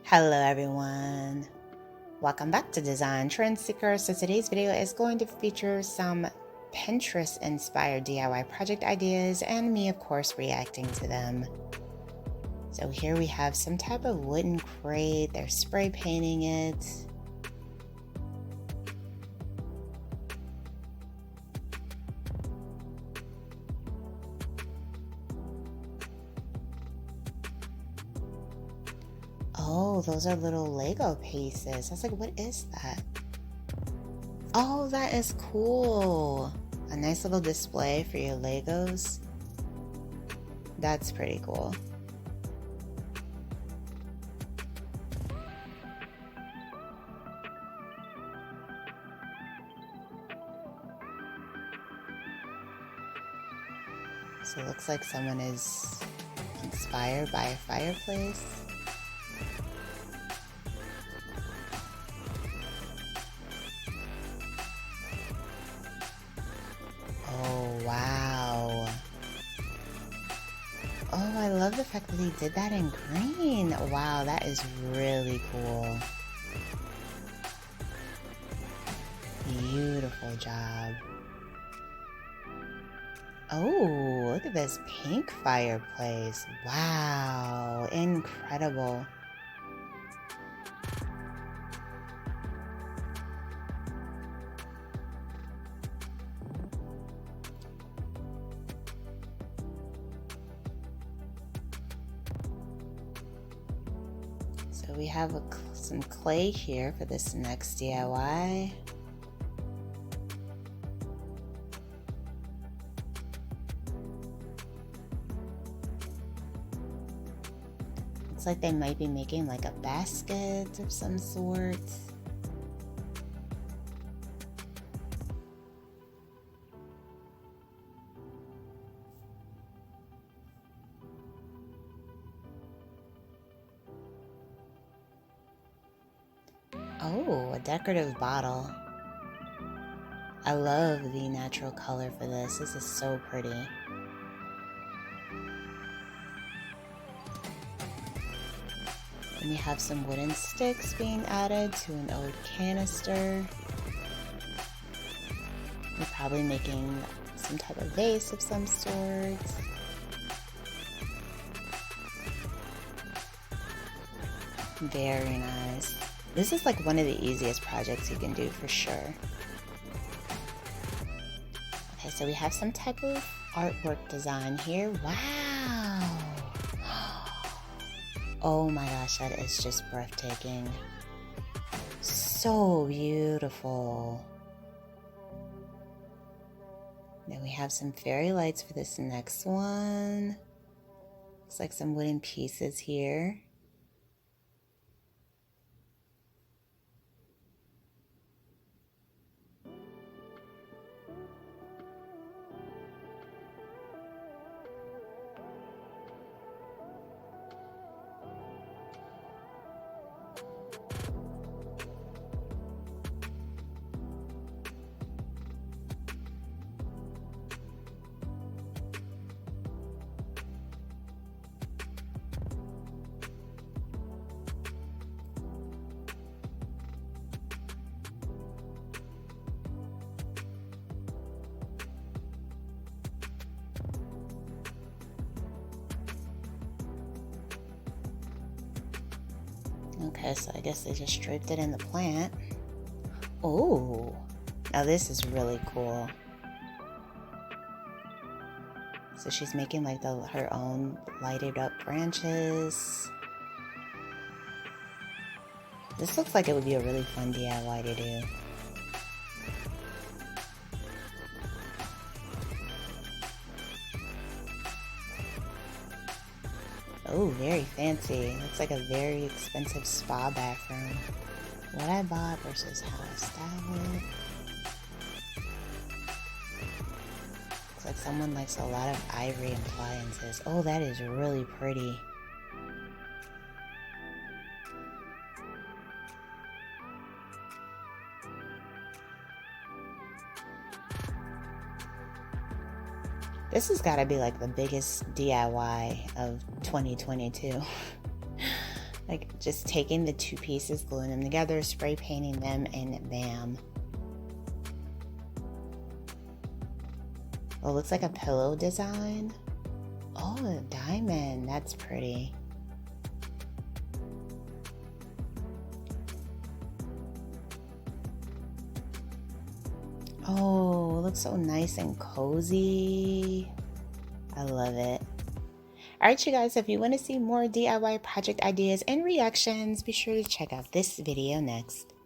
Hello everyone, welcome back to Design Trend Seeker. So today's video is going to feature some Pinterest inspired DIY project ideas and me of course reacting to them. So here we have some type of wooden crate, they're spray painting it. Oh, those are little Lego pieces. I was like, what is that? Oh, that is cool. A nice little display for your Legos. That's pretty cool. So it looks like someone is inspired by a fireplace. Oh, wow. Oh, I love the fact that he did that in green. Wow, that is really cool. Beautiful job. Oh, look at this pink fireplace. Wow, incredible. So we have some clay here for this next DIY. Looks like they might be making like a basket of some sort. Oh, a decorative bottle. I love the natural color for this. This is so pretty. And we have some wooden sticks being added to an old canister. We're probably making some type of vase of some sort. Very nice. This is like one of the easiest projects you can do for sure. Okay, so we have some type of artwork design here. Wow! Oh my gosh, that is just breathtaking. So beautiful. Then we have some fairy lights for this next one. Looks like some wooden pieces here. Okay, so I guess they just draped it in the plant. Oh, now this is really cool. So she's making like her own lighted up branches. This looks like it would be a really fun DIY to do. Oh, very fancy. Looks like a very expensive spa bathroom. What I bought versus how I style it. Looks like someone likes a lot of ivory appliances. Oh, that is really pretty. This has got to be like the biggest DIY of 2022. Like just taking the two pieces, gluing them together, spray painting them, and bam. Oh, it looks like a pillow design. Oh, a diamond. That's pretty. Oh, it looks so nice and cozy. I love it. All right, you guys, if you want to see more DIY project ideas and reactions, be sure to check out this video next.